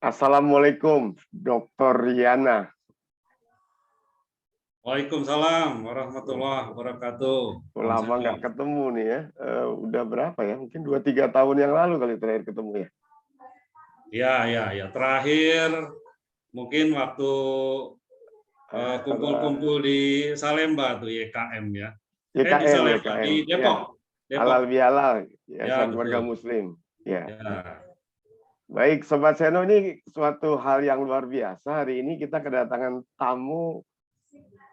Assalamualaikum, Dokter Yana. Waalaikumsalam warahmatullahi wabarakatuh. Om Lama Seno. nggak ketemu nih ya. Udah berapa ya? Mungkin 2-3 tahun yang lalu kali terakhir ketemu ya. Ya. Terakhir mungkin waktu kumpul-kumpul di Salemba tuh YKM ya. Di YKM, Salemba YKM. di Ya. Depok. Halal bihalal, Ya Yayasan Keluarga betul. Muslim. Ya. Ya. Baik, Sobat Seno, ini suatu hal yang luar biasa. Hari ini kita kedatangan tamu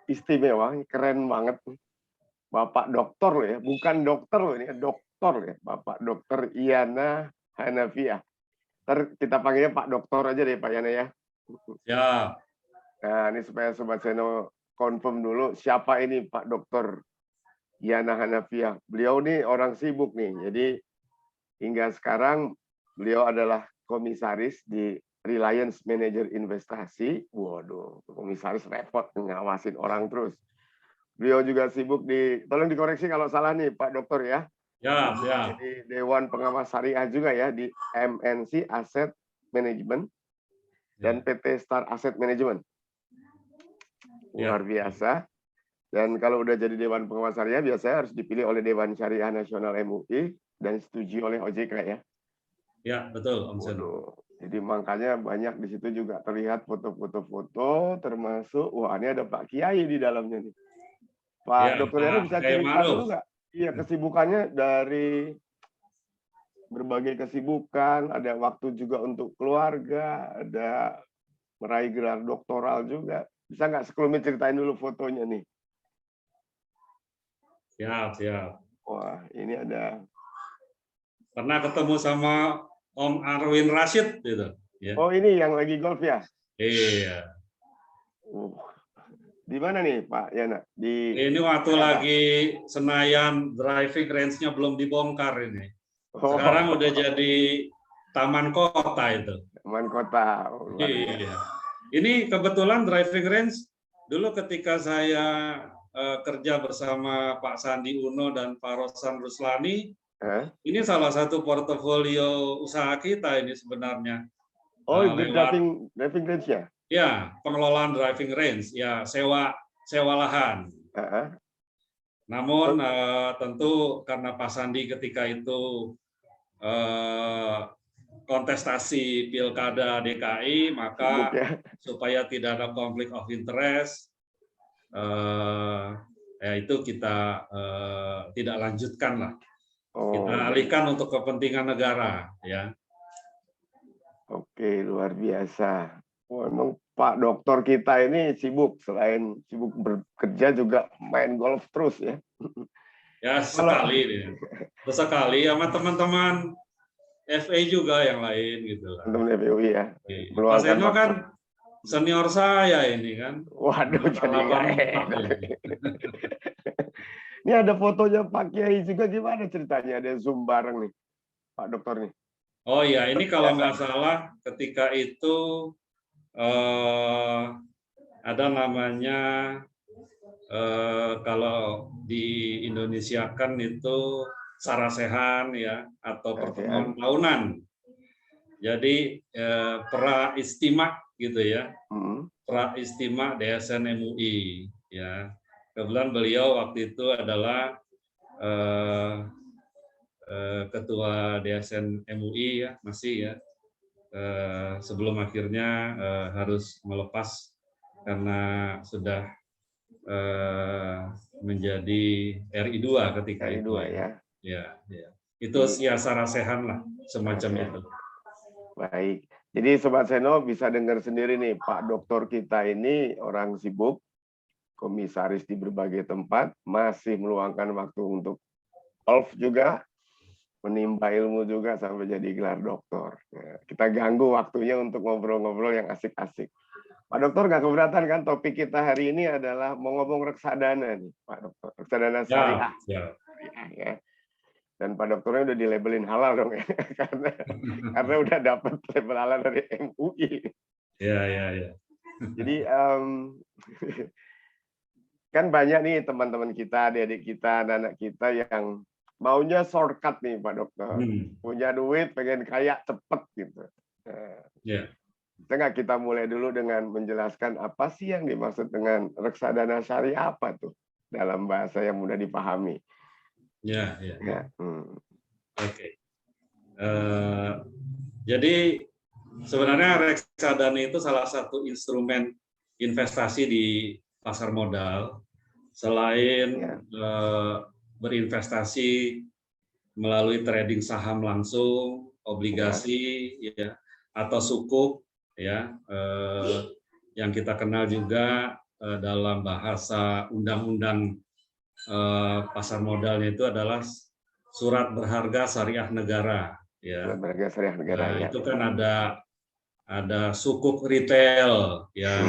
istimewa, keren banget. Bapak dokter loh ya, bukan dokter loh ini, dokter ya. Bapak Dokter Yana Hanafiah. Ntar kita panggilnya Pak Dokter aja deh Pak Yana ya. Ya. Nah, ini supaya Sobat Seno confirm dulu siapa ini Pak Dokter Yana Hanafiah. Beliau nih orang sibuk nih. Jadi hingga sekarang beliau adalah komisaris di Reliance Manager Investasi. Waduh, komisaris repot ngawasin orang terus. Beliau juga sibuk tolong dikoreksi kalau salah nih Pak Dokter ya. Ya. Jadi Dewan Pengawas Syariah juga ya di MNC Asset Management dan PT Star Asset Management. Luar biasa. Dan kalau udah jadi Dewan Pengawas Syariah, biasanya harus dipilih oleh Dewan Syariah Nasional MUI dan disetujui oleh OJK ya. Ya, betul Om Seno. Waduh. Jadi makanya banyak di situ juga terlihat foto-foto, termasuk, wah ini ada Pak Kiai di dalamnya nih. Pak Ya, Dokter Yana bisa Kiai cerita dulu Ma'ruf. nggak? Iya, kesibukannya dari berbagai kesibukan, ada waktu juga untuk keluarga, ada meraih gelar doktoral juga. Bisa nggak sekelumit ceritain dulu fotonya nih? Siap. Wah, ini ada. Pernah ketemu sama Om Arwin Rashid gitu. Ya. Oh, ini yang lagi golf ya? Iya. Di mana nih Pak Yana? Ini waktu lagi Senayan driving range-nya belum dibongkar ini. Sekarang udah jadi taman kota itu. Taman kota. Iya. Ini kebetulan driving range dulu ketika saya kerja bersama Pak Sandi Uno dan Pak Rosan Ruslani, ini salah satu portofolio usaha kita ini sebenarnya. Oh, di driving range ya? Ya, pengelolaan driving range, ya sewa lahan. Namun tentu karena Pak Sandi ketika itu kontestasi Pilkada DKI, maka supaya tidak ada konflik of interest, ya itu kita tidak lanjutkan lah. Kita alihkan untuk kepentingan negara, ya. Oke, luar biasa. Wah, emang Pak Dokter kita ini sibuk, selain sibuk bekerja juga main golf terus ya. Ya sekali sama teman-teman FA juga yang lain gitu lah. Teman-teman FUI ya. Pak Seno kan senior saya ini kan. Waduh, jadi nggak enak. Ini ada fotonya Pak Kiai juga, gimana ceritanya? Ada Zoom bareng nih, Pak Dokter nih. Oh iya, ini kalau nggak salah ketika itu ada namanya kalau di Indonesia kan itu sarasehan ya atau pertemuan tahunan. Jadi pra istimak gitu ya, pra istimak DSN MUI ya. Kebetulan beliau waktu itu adalah ketua DSN MUI ya, masih ya. Sebelum akhirnya harus melepas karena sudah menjadi RI2 ketika RI2 itu ya. Ya. Itu ya sarasehan lah semacam itu. Baik. Jadi Sobat Seno bisa dengar sendiri nih, Pak Dokter kita ini orang sibuk, komisaris di berbagai tempat, masih meluangkan waktu untuk golf juga, menimba ilmu juga sampai jadi gelar doktor. Ya, kita ganggu waktunya untuk ngobrol-ngobrol yang asik-asik. Pak Dokter nggak keberatan kan, topik kita hari ini adalah mau ngomong reksadana nih, Pak Dokter. Reksadana syariah. Ya. Dan Pak Dokternya udah dilabelin halal dong ya, karena udah dapat label halal dari MUI. Ya. Jadi kan banyak nih teman-teman kita, adik-adik kita, anak-anak kita yang maunya shortcut nih Pak Dokter. Punya duit, pengen kaya cepet gitu. Ya. Bisa nggak kita mulai dulu dengan menjelaskan apa sih yang dimaksud dengan reksadana syariah apa tuh dalam bahasa yang mudah dipahami? Ya. Oke. Jadi sebenarnya reksadana itu salah satu instrumen investasi di pasar modal. Selain berinvestasi melalui trading saham langsung, obligasi, ya, atau sukuk, ya, yang kita kenal juga dalam bahasa undang-undang pasar modalnya itu adalah surat berharga syariah negara. Ya. Surat berharga syariah negara. Nah, itu kan ada sukuk retail, ya.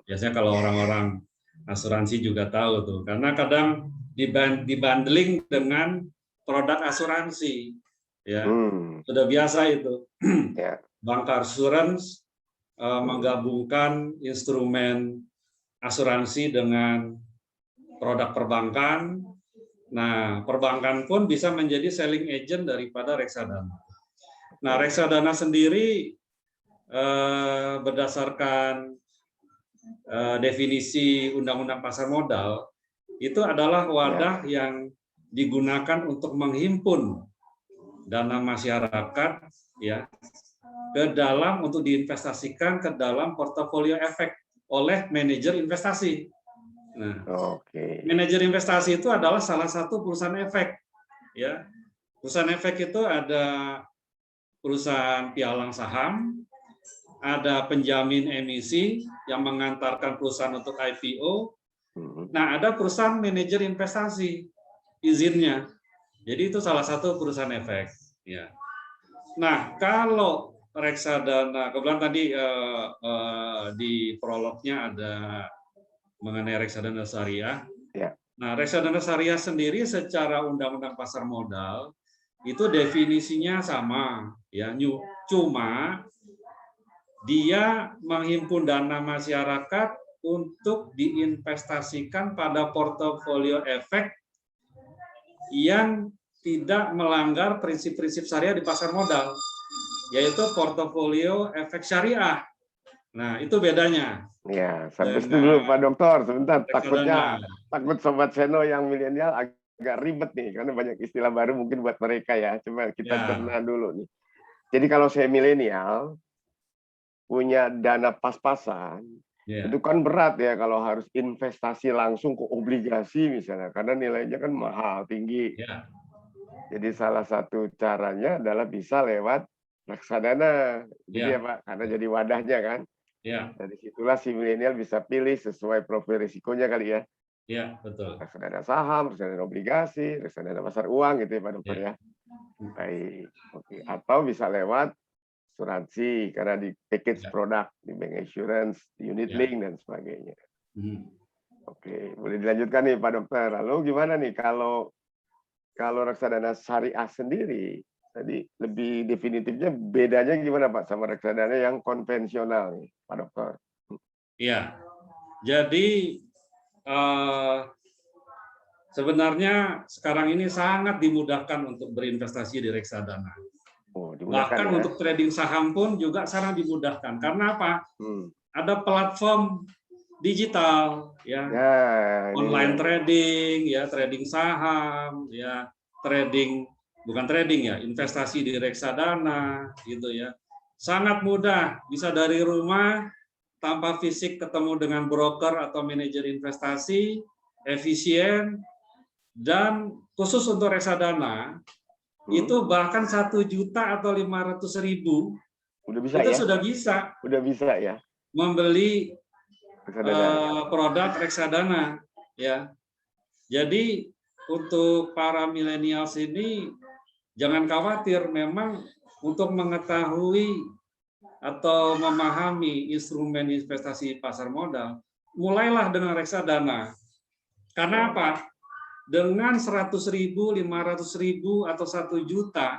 Biasanya kalau orang-orang asuransi juga tahu tuh, karena kadang dibundling dengan produk asuransi, ya. Sudah biasa itu. Bank Assurance menggabungkan instrumen asuransi dengan produk perbankan. Nah, perbankan pun bisa menjadi selling agent daripada reksadana. Nah, reksadana sendiri berdasarkan definisi Undang-Undang Pasar Modal itu adalah wadah yang digunakan untuk menghimpun dana masyarakat, ya, ke dalam untuk diinvestasikan ke dalam portofolio efek oleh manajer investasi. Nah, manajer investasi itu adalah salah satu perusahaan efek, ya. Perusahaan efek itu ada perusahaan pialang saham, ada penjamin emisi yang mengantarkan perusahaan untuk IPO. Nah, ada perusahaan manajer investasi izinnya. Jadi itu salah satu perusahaan efek. Ya. Nah, kalau reksadana, kebetulan tadi di prolognya ada mengenai reksadana syariah. Nah, reksadana syariah sendiri secara Undang-Undang Pasar Modal itu definisinya sama, ya. Cuma dia menghimpun dana masyarakat untuk diinvestasikan pada portofolio efek yang tidak melanggar prinsip-prinsip syariah di pasar modal, yaitu portofolio efek syariah. Nah, itu bedanya. Ya, sampai situ dulu Pak Dokter. Sebentar, takut Sobat Seno yang milenial agak ribet nih, karena banyak istilah baru mungkin buat mereka ya. Coba kita cerna dulu nih. Jadi kalau saya milenial, punya dana pas-pasan, itu kan berat ya kalau harus investasi langsung ke obligasi misalnya, karena nilainya kan mahal, tinggi. Jadi salah satu caranya adalah bisa lewat reksadana, gitu ya Pak, karena jadi wadahnya kan. Dari situlah si milenial bisa pilih sesuai profil risikonya kali ya. Iya, betul. Reksadana saham, reksadana obligasi, reksadana pasar uang gitu ya Pak Dokter ya. Baik, oke. Atau bisa lewat asuransi karena di package produk di bank insurance, di unit link dan sebagainya. Oke, boleh dilanjutkan nih Pak Dokter. Lalu gimana nih kalau reksadana syariah sendiri tadi lebih definitifnya bedanya gimana Pak sama reksadana yang konvensional nih Pak Dokter? Iya, jadi sebenarnya sekarang ini sangat dimudahkan untuk berinvestasi di reksadana. Bahkan ya? Untuk trading saham pun juga sangat dimudahkan. Karena apa? Ada platform digital, ya, online trading, ya, trading saham, ya, bukan trading ya, investasi di reksadana, gitu ya. Sangat mudah, bisa dari rumah tanpa fisik ketemu dengan broker atau manajer investasi, efisien, dan khusus untuk reksadana itu bahkan 1 juta atau 500.000 itu sudah bisa ya membeli produk reksadana, ya. Jadi untuk para milenials ini jangan khawatir, memang untuk mengetahui atau memahami instrumen investasi pasar modal, mulailah dengan reksadana. Karena apa? Dengan 100.000, 500.000 atau 1 juta,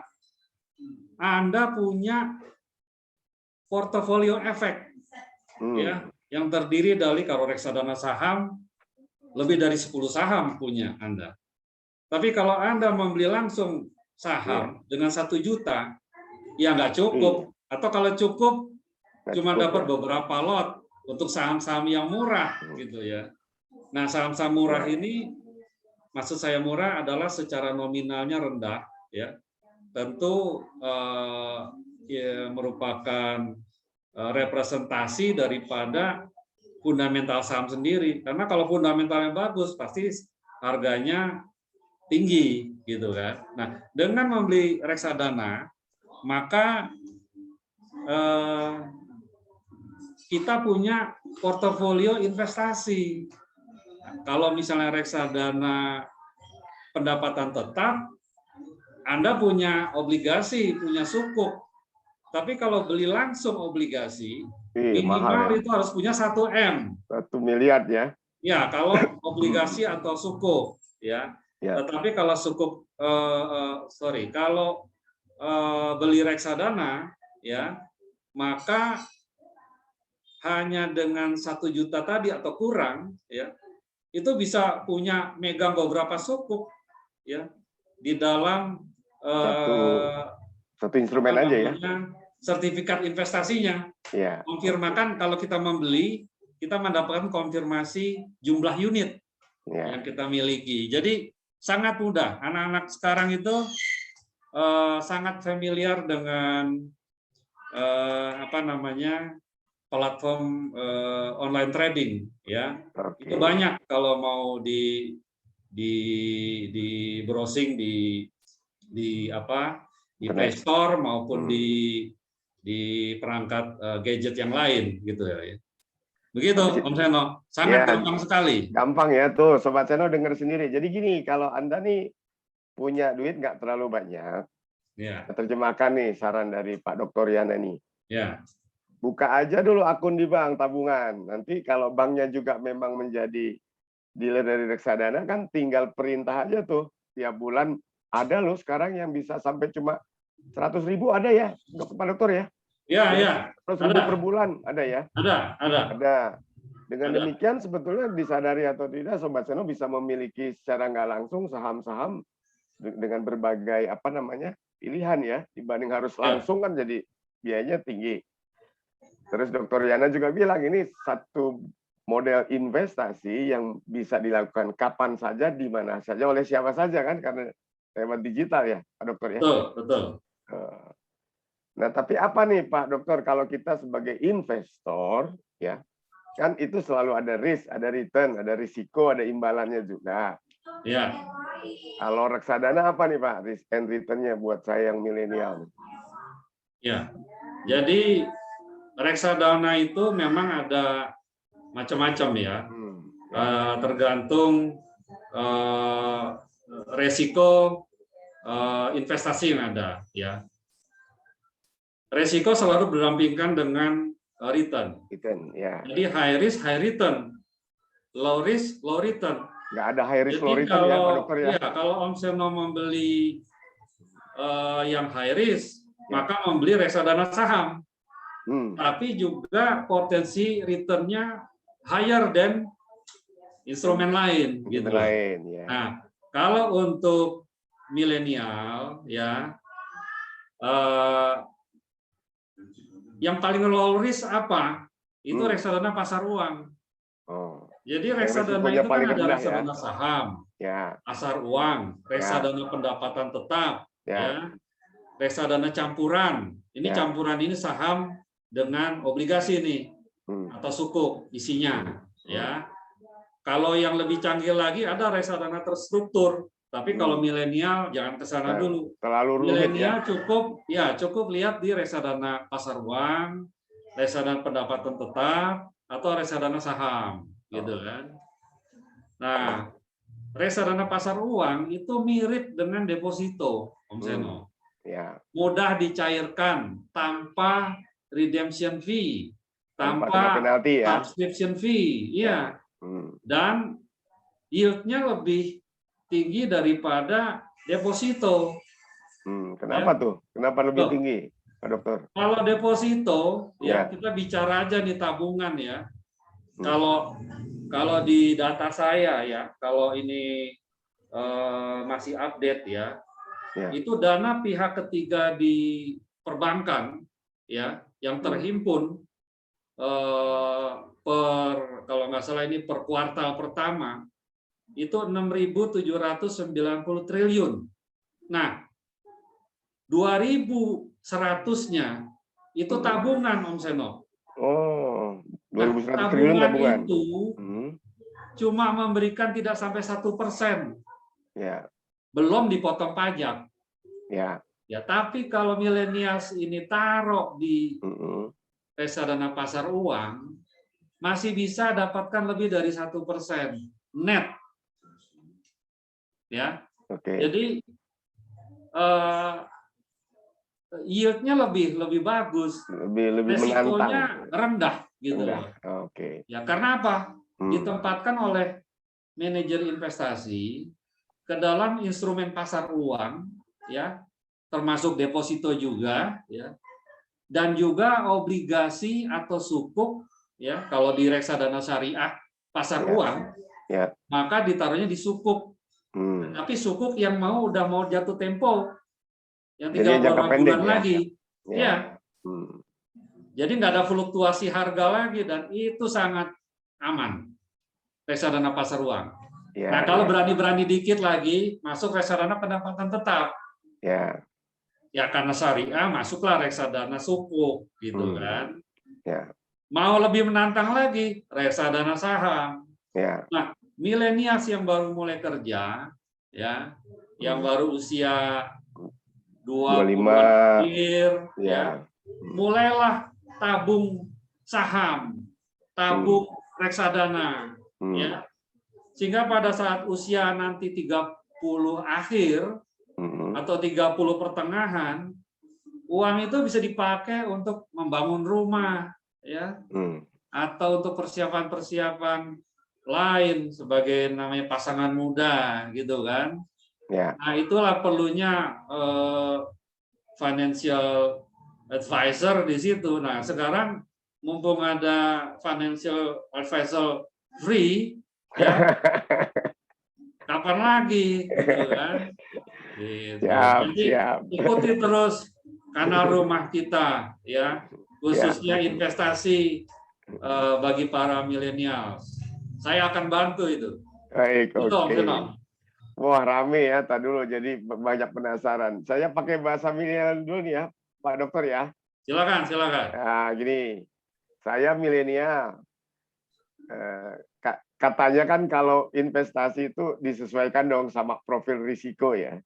Anda punya portofolio efek, ya, yang terdiri dari, kalau reksadana saham, lebih dari 10 saham punya Anda. Tapi kalau Anda membeli langsung saham dengan 1 juta, ya nggak cukup. Atau kalau cukup, cuma dapat beberapa lot untuk saham-saham yang murah gitu ya. Nah, saham-saham murah ini, maksud saya murah adalah secara nominalnya rendah ya. Tentu ya, merupakan representasi daripada fundamental saham sendiri. Karena kalau fundamentalnya bagus, pasti harganya tinggi gitu kan. Nah, dengan membeli reksadana, maka kita punya portofolio investasi. Kalau misalnya reksadana pendapatan tetap, Anda punya obligasi, punya sukuk. Tapi kalau beli langsung obligasi, minimal itu harus punya 1 M. 1 miliar ya. Ya, kalau obligasi atau sukuk ya. Tetapi kalau sukuk kalau beli reksadana ya, maka hanya dengan 1 juta tadi atau kurang ya, itu bisa punya megang beberapa sukuk ya di dalam satu instrumen aja ya. Sertifikat investasinya. Ya. Konfirmakan kalau kita membeli, kita mendapatkan konfirmasi jumlah unit yang kita miliki. Jadi sangat mudah. Anak-anak sekarang itu sangat familiar dengan platform online trading ya. Itu banyak kalau mau di browsing di Play Store maupun di perangkat gadget yang lain gitu ya. Begitu Om Seno, sangat gampang sekali. Gampang ya tuh Sobat Seno dengar sendiri. Jadi gini, kalau Anda nih punya duit nggak terlalu banyak, terjemahkan nih saran dari Pak Dr. Yana nih. Ya. Buka aja dulu akun di bank tabungan. Nanti kalau banknya juga memang menjadi dealer dari reksadana, kan tinggal perintah aja tuh tiap bulan. Ada loh sekarang yang bisa sampai cuma 100.000 ada ya, Pak Dokter ya? Iya. 100.000 per bulan ada ya? Ada. Dengan demikian sebetulnya disadari atau tidak, Sobat Seno bisa memiliki secara nggak langsung saham-saham dengan berbagai pilihan ya, dibanding harus langsung kan jadi biayanya tinggi. Terus Dr. Yana juga bilang ini satu model investasi yang bisa dilakukan kapan saja, di mana saja, oleh siapa saja kan, karena lewat digital ya, Pak Dokter ya. Betul. Nah, tapi apa nih Pak Dokter, kalau kita sebagai investor ya, kan itu selalu ada risk, ada return, ada risiko, ada imbalannya juga. Ya. Kalau reksadana apa nih Pak risk and return-nya buat saya yang milenial? Ya. Jadi reksadana itu memang ada macam-macam ya. Tergantung resiko investasi yang ada ya. Resiko selalu berdampingan dengan return. Ya. Jadi high risk, high return. Low risk, low return. Nggak ada high risk, low return ya, Pak Dokter ya? Ya, kalau Om Seno membeli yang high risk, maka membeli reksadana saham. Tapi juga potensi return-nya higher than instrumen lain. Gitu. Nah, kalau untuk milenial ya, yang paling low risk apa? Itu reksadana pasar uang. Jadi reksadana itu kan ada reksadana saham, pasar uang, reksadana pendapatan tetap, reksadana campuran. Ini campuran ini saham dengan obligasi nih atau sukuk isinya. Ya. Kalau yang lebih canggih lagi ada reksadana terstruktur. Tapi kalau milenial jangan ke sana dulu. Milenial cukup lihat di reksadana pasar uang, reksadana pendapatan tetap, atau reksadana saham, gitu kan. Nah, reksadana pasar uang itu mirip dengan deposito, Om Seno. Mudah dicairkan tanpa redemption fee, tanpa subscription fee, dan yield-nya lebih tinggi daripada deposito. Kenapa tuh? Kenapa lebih tinggi, Pak Dokter? Kalau deposito, ya kita bicara aja nih tabungan ya. Kalau di data saya ya, kalau ini masih update ya, itu dana pihak ketiga di perbankan ya, yang terhimpun kalau nggak salah ini per kuartal pertama itu 6.790 triliun. Nah, 2.100-nya itu tabungan, Om Seno. Oh, Nah, 2.100 triliun tabungan tabungan. itu cuma memberikan tidak sampai 1%. Ya. Belum dipotong pajak. Ya. Ya, tapi kalau milenials ini taruh di reksadana pasar uang, masih bisa dapatkan lebih dari 1% net. Ya. Jadi yield-nya lebih bagus, lebih resikonya menantang, rendah gitu. Ya, karena apa? Ditempatkan oleh manajer investasi ke dalam instrumen pasar uang, ya, termasuk deposito juga, ya, dan juga obligasi atau sukuk, ya, kalau di reksadana syariah pasar uang, maka ditaruhnya di sukuk. Tapi sukuk yang udah mau jatuh tempo, yang tinggal beberapa bulan lagi, ya. Jadi nggak ada fluktuasi harga lagi dan itu sangat aman reksadana pasar uang. Nah, kalau berani-berani dikit lagi masuk reksadana pendapatan tetap. Ya karena syariah masuklah reksadana sukuk gitu kan. Mau lebih menantang lagi reksadana saham. Nah, milenials yang baru mulai kerja, ya, yang baru usia 25 akhir, ya, mulailah tabung saham, tabung reksadana, ya, sehingga pada saat usia nanti 30 akhir atau 30 pertengahan, uang itu bisa dipakai untuk membangun rumah, ya, atau untuk persiapan-persiapan lain sebagai namanya pasangan muda gitu kan. Nah, itulah perlunya financial advisor di situ. Nah, sekarang mumpung ada financial advisor free, ya, kapan lagi gitu kan. Gitu. Jadi ikuti terus Kanal Rumah Kita, ya, khususnya investasi bagi para milenial. Saya akan bantu itu. Baik, oke. Wah, rame ya, tadi dulu jadi banyak penasaran. Saya pakai bahasa milenial dulu nih ya, Pak Dokter ya. Silakan, silakan. Nah, gini, saya milenial. Katanya kan kalau investasi itu disesuaikan dong sama profil risiko ya.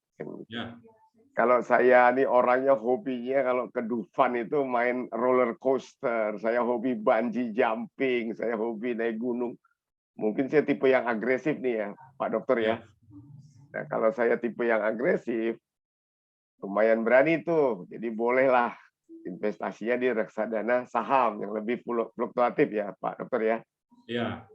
Kalau saya nih orangnya hobinya kalau ke Dufan itu main roller coaster, saya hobi bungee jumping, saya hobi naik gunung. Mungkin saya tipe yang agresif nih ya, Pak Dokter ya. Nah, kalau saya tipe yang agresif, lumayan berani tuh. Jadi bolehlah investasinya di reksadana saham yang lebih fluktuatif ya, Pak Dokter ya. Iya.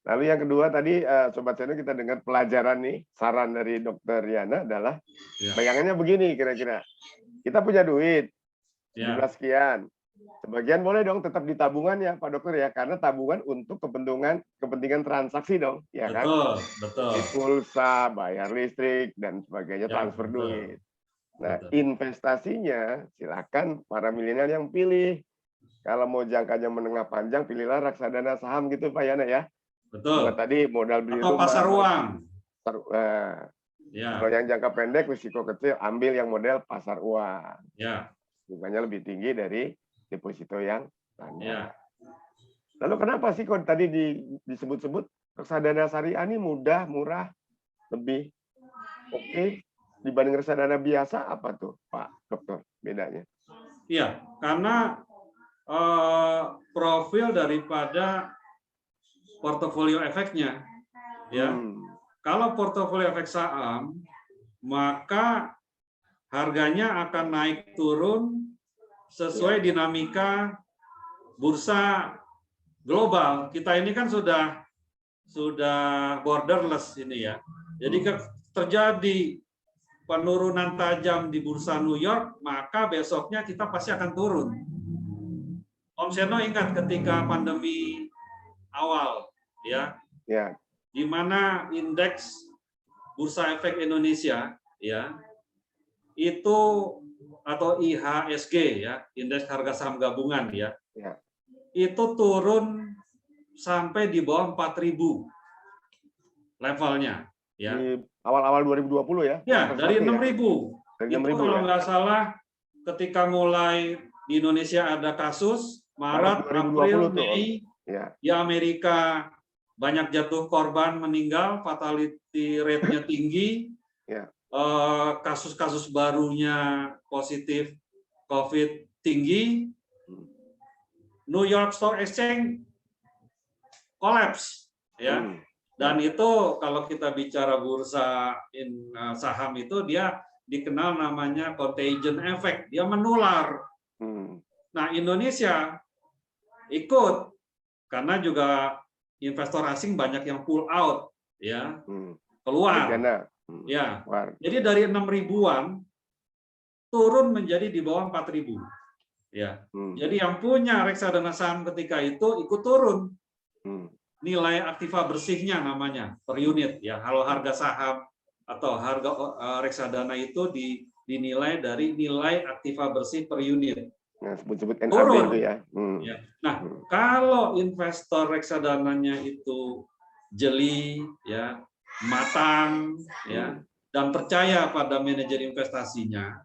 Lalu yang kedua tadi, Sobat Seno, kita dengar pelajaran nih, saran dari Dokter Yana adalah, bayangannya begini kira-kira. Kita punya duit, 17 sekian. Sebagian boleh dong tetap di tabungan ya Pak Dokter ya, karena tabungan untuk kepentingan transaksi dong, ya kan? Betul. Di pulsa, bayar listrik dan sebagainya, transfer duit. Nah, investasinya silakan para milenial yang pilih. Kalau mau jangkanya menengah panjang, pilihlah reksadana saham gitu Pak Yana ya. Betul. Tadi modal beli atau rumah. Pasar uang. Kalau yang jangka pendek risiko kecil, ambil yang model pasar uang. Bunganya lebih tinggi dari deposito yang standar. Lalu kenapa sih kok tadi disebut-sebut reksadana syariah ini mudah, murah, lebih oke dibanding reksadana biasa? Apa tuh Pak Dokter bedanya? Iya, karena profil daripada portofolio efeknya, ya. Kalau portofolio efek saham, maka harganya akan naik turun sesuai dinamika bursa global. Kita ini kan sudah borderless ini ya. Jadi terjadi penurunan tajam di bursa New York, maka besoknya kita pasti akan turun. Om Seno ingat ketika pandemi awal, ya, di mana indeks bursa efek Indonesia, ya, itu atau IHSG, ya, indeks harga saham gabungan, ya, itu turun sampai di bawah 4.000 levelnya. Ya. Di awal-awal 2020 ya? Ya, dari 6.000. Dari Itu 6.000 kalau ya? nggak salah ketika mulai di Indonesia ada kasus, Maret, 2020 April, tuh, Om. Mei, Ya. di Amerika banyak jatuh korban meninggal, fatality rate-nya tinggi, Ya. kasus-kasus barunya positif COVID tinggi, New York Stock Exchange collapse, ya. Dan itu kalau kita bicara bursa saham itu dia dikenal namanya contagion effect, dia menular. Nah, Indonesia ikut karena juga investor asing banyak yang pull out, ya, keluar. Ya. Jadi dari 6.000-an turun menjadi di bawah 4.000. Ya. Jadi yang punya reksadana saham ketika itu ikut turun. Nilai aktiva bersihnya namanya per unit, ya. Kalau harga saham atau harga reksadana itu dinilai dari nilai aktiva bersih per unit. Nah, sebut-sebut NAB turun itu ya. Ya. Nah, kalau investor reksadananya itu jeli, ya, matang, ya, dan percaya pada manajer investasinya,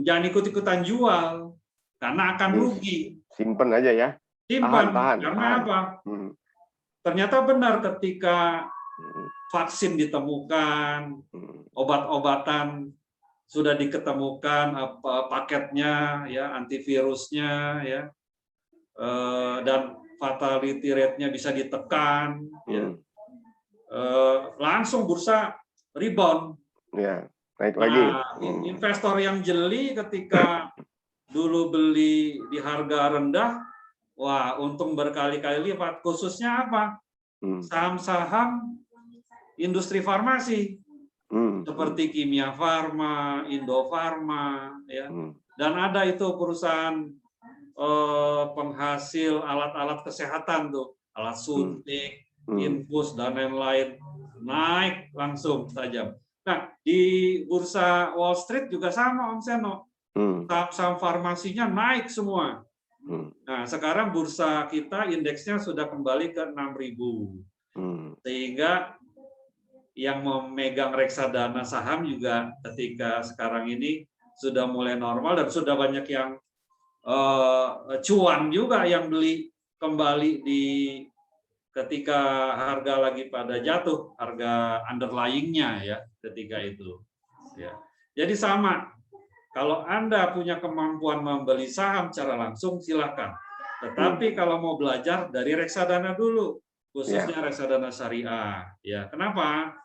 jangan ikut-ikutan jual karena akan rugi. Simpen aja ya. Simpan. Karena apa? Ternyata benar ketika vaksin ditemukan, obat-obatan sudah diketemukan, paketnya, ya, antivirusnya, ya, dan fatality rate-nya bisa ditekan, ya, langsung bursa rebound. Ya, naik lagi. Investor yang jeli ketika dulu beli di harga rendah, wah, untung berkali-kali lipat. Khususnya apa? Saham-saham industri farmasi seperti Kimia Farma, Indofarma, ya, dan ada itu perusahaan penghasil alat-alat kesehatan tuh, alat suntik, infus dan lain-lain, naik langsung tajam. Nah, di bursa Wall Street juga sama, Om Seno. Saham-saham farmasinya naik semua. Nah, sekarang bursa kita indeksnya sudah kembali ke 6.000. Sehingga yang memegang reksadana saham juga ketika sekarang ini sudah mulai normal dan sudah banyak yang cuan juga yang beli kembali di ketika harga lagi pada jatuh, harga underlying-nya, ya, ketika itu. Ya. Jadi sama, kalau Anda punya kemampuan membeli saham secara langsung, silakan. Tetapi kalau mau belajar dari reksadana dulu, khususnya reksadana syariah. Ya, kenapa?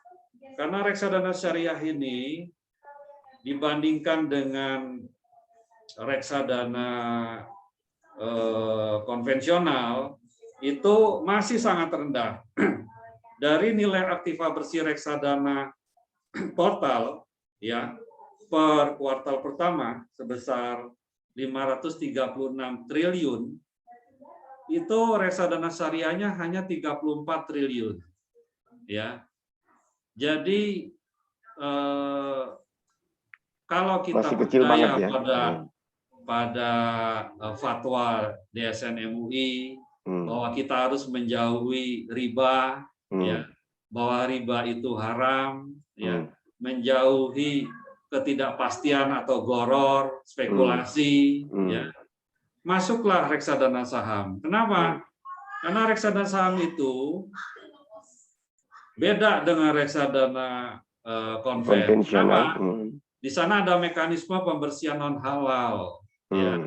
Karena reksadana syariah ini dibandingkan dengan reksadana konvensional itu masih sangat rendah. Dari nilai aktiva bersih reksadana total, ya, per kuartal pertama sebesar 536 triliun, itu reksadana syariahnya hanya 34 triliun. Ya. Jadi kalau kita percaya pada fatwa DSN MUI bahwa kita harus menjauhi riba, ya, bahwa riba itu haram, ya, menjauhi ketidakpastian atau goror, spekulasi, ya, masuklah reksadana saham. Kenapa? Karena reksadana saham itu beda dengan reksadana konvensional. Di sana ada mekanisme pembersihan non halal. Ya.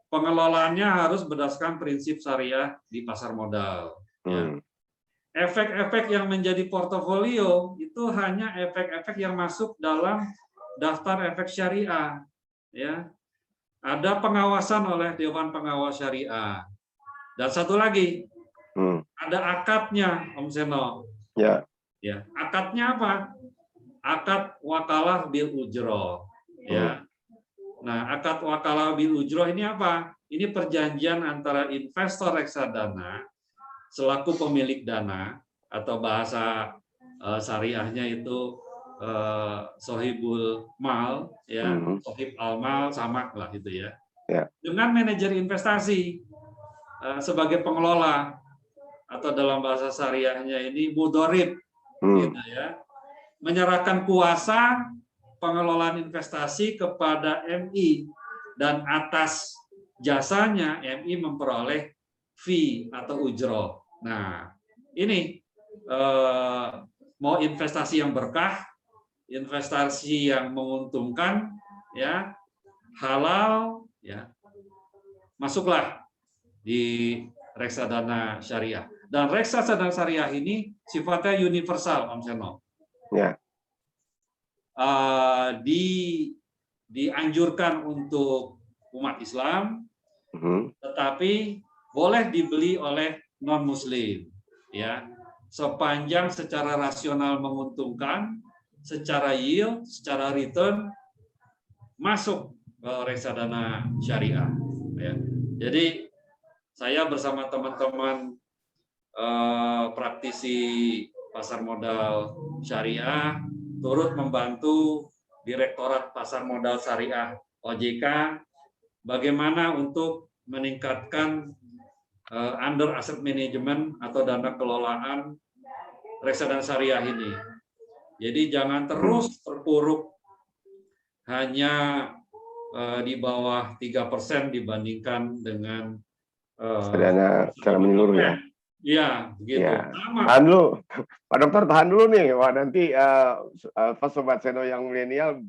Pengelolaannya harus berdasarkan prinsip syariah di pasar modal. Ya. Efek-efek yang menjadi portofolio itu hanya efek-efek yang masuk dalam daftar efek syariah. Ya. Ada pengawasan oleh Dewan Pengawas Syariah. Dan satu lagi, ada akadnya, Om Seno. Ya. Ya. Akadnya apa? Akad wakalah bil ujroh. Ya. Nah, akad wakalah bil ujroh ini apa? Ini perjanjian antara investor reksadana selaku pemilik dana, atau bahasa syariahnya itu sohibul mal, ya, sohib al mal, sama lah itu, ya. Dengan manajer investasi. sebagai pengelola atau dalam bahasa syariahnya ini mudharib, gitu ya, menyerahkan kuasa pengelolaan investasi kepada MI dan atas jasanya MI memperoleh fee atau ujroh. Nah, ini mau investasi yang berkah, investasi yang menguntungkan, ya, halal, ya, masuklah di reksadana syariah. Dan reksadana syariah ini sifatnya universal, Om Seno. Ya. Dianjurkan untuk umat Islam, tetapi boleh dibeli oleh non-Muslim, ya, sepanjang secara rasional menguntungkan, secara yield, secara return masuk ke reksadana syariah. Ya. Jadi saya bersama teman-teman praktisi pasar modal syariah turut membantu Direktorat Pasar Modal Syariah OJK bagaimana untuk meningkatkan under asset management atau dana kelolaan reksadana syariah ini. Jadi jangan terus terpuruk hanya di bawah 3% dibandingkan dengan reksadana secara menyeluruh, ya. Iya, begitu. Ya. Tahan dulu, Pak Dokter, tahan dulu nih. Wah, nanti Sobat Seno yang milenial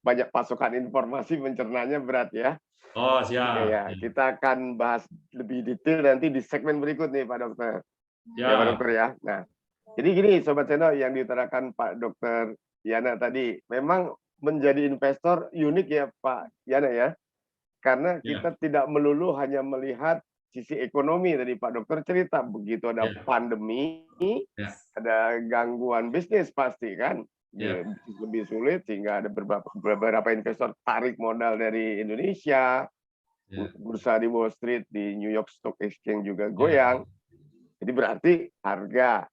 banyak pasukan informasi, mencernanya berat ya. Oh, siap. Ya, kita akan bahas lebih detail nanti di segmen berikut nih, Pak Dokter. Ya, Pak Dokter ya. Nah, jadi gini, Sobat Seno, yang diutarakan Pak Dokter Yana tadi, memang menjadi investor unik ya, Pak Yana ya. Karena kita tidak melulu hanya melihat sisi ekonomi, tadi Pak Dokter cerita, begitu ada pandemi, ada gangguan bisnis pasti kan, lebih sulit sehingga ada beberapa investor tarik modal dari Indonesia, bursa di Wall Street, di New York Stock Exchange juga goyang. Jadi berarti harga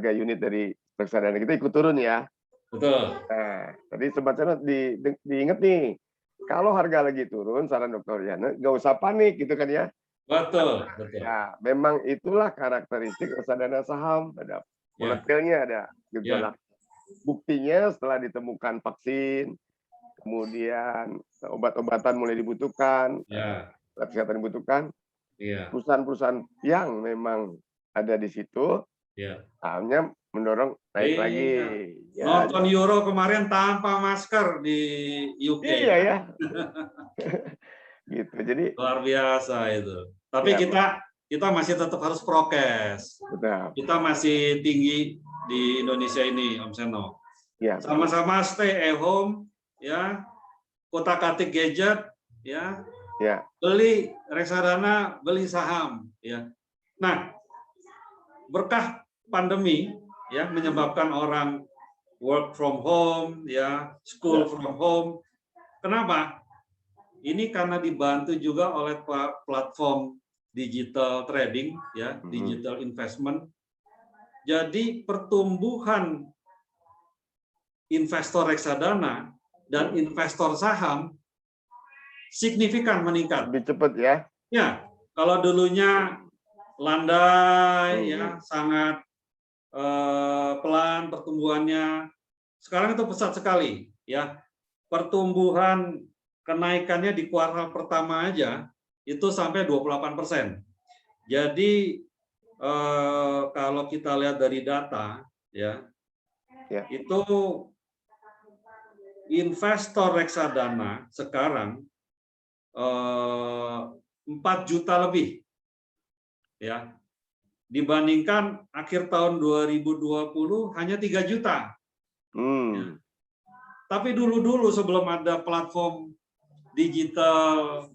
unit dari reksadana kita ikut turun ya. Betul. Nah, tadi Sobat Seno diingat nih, kalau harga lagi turun, saran Dokter Yana, nggak usah panik gitu kan ya. Betul, betul. Ya, memang itulah karakteristik reksadana saham, ada volatilnya, ada gejolak. Buktinya setelah ditemukan vaksin, kemudian obat-obatan mulai dibutuhkan, kesehatan dibutuhkan, perusahaan-perusahaan yang memang ada di situ, sahamnya mendorong naik lagi. Ya, nonton Euro kemarin tanpa masker di UK. Iya ya. Gitu. Jadi luar biasa itu. Tapi kita masih tetap harus prokes. Betul. Kita masih tinggi di Indonesia ini, Om Seno. Ya. Sama-sama stay at home, ya. Kotak-katik gadget, ya. Ya. Beli reksadana, beli saham, ya. Nah, berkah pandemi, ya, menyebabkan orang work from home, ya, school from home. Kenapa? Ini karena dibantu juga oleh platform digital trading, ya, digital investment. Jadi pertumbuhan investor reksadana dan investor saham signifikan meningkat. Lebih cepat ya? Ya, kalau dulunya landai, ya, sangat pelan pertumbuhannya, sekarang itu pesat sekali, ya. Pertumbuhan kenaikannya di kuartal pertama aja itu sampai 28%. Jadi kalau kita lihat dari data, ya, itu investor reksadana sekarang 4 juta lebih, ya, dibandingkan akhir tahun 2020 hanya 3 juta. Ya. Tapi dulu sebelum ada platform digital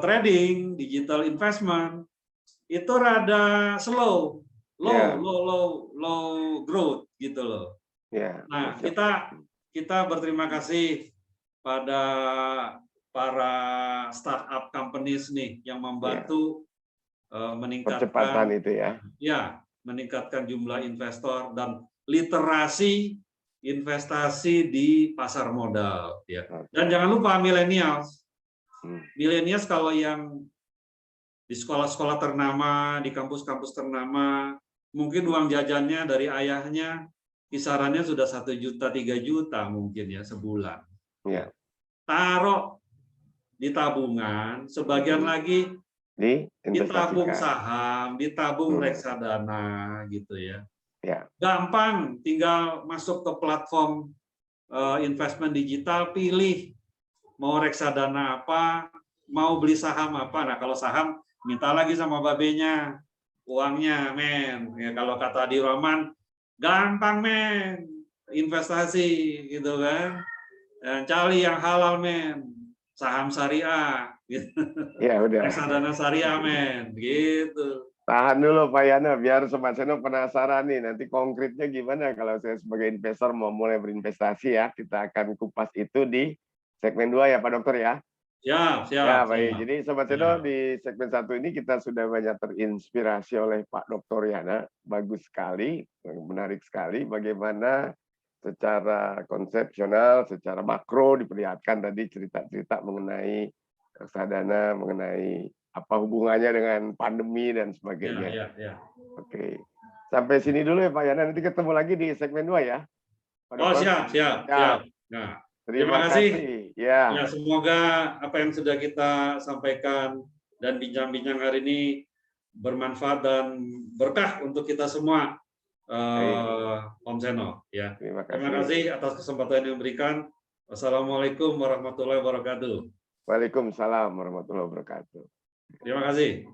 trading, digital investment, itu rada slow, low growth gitu loh. Nah, kita berterima kasih pada para startup companies nih yang membantu meningkatkan percepatan itu ya. Ya, meningkatkan jumlah investor dan literasi investasi di pasar modal, ya. Dan jangan lupa millennials. Millennials kalau yang di sekolah-sekolah ternama, di kampus-kampus ternama, mungkin uang jajannya dari ayahnya kisarannya sudah 1 juta, 3 juta mungkin ya sebulan. Ya. Taruh di tabungan, sebagian lagi ditabung saham, ditabung reksadana gitu ya. Ya. Gampang, tinggal masuk ke platform investment digital, pilih mau reksadana apa, mau beli saham apa. Nah, kalau saham minta lagi sama babenya uangnya, men. Ya, kalau kata Adi Rahman, gampang, men. Investasi gitu kan. Dan cari yang halal, men. Saham syariah gitu. Ya, udah. Reksadana syariah, men. Gitu. Tahan dulu Pak Yana, biar Sobat Seno penasaran nih, nanti konkretnya gimana kalau saya sebagai investor mau mulai berinvestasi ya. Kita akan kupas itu di segmen 2 ya Pak Dokter ya. Siap. Ya, baik. Jadi Sobat Seno di segmen 1 ini kita sudah banyak terinspirasi oleh Pak Dokter Yana. Bagus sekali, menarik sekali bagaimana secara konsepsional, secara makro diperlihatkan tadi cerita-cerita mengenai reksadana, mengenai apa hubungannya dengan pandemi dan sebagainya. Ya. Oke. Sampai sini dulu ya Pak Yana, nanti ketemu lagi di segmen 2 ya. Oh, siap. Nah, terima kasih. Ya. Semoga apa yang sudah kita sampaikan dan bincang-bincang hari ini bermanfaat dan berkah untuk kita semua, Om Seno. Ya. Terima kasih atas kesempatan yang diberikan. Wassalamualaikum warahmatullahi wabarakatuh. Waalaikumsalam warahmatullahi wabarakatuh. Terima kasih.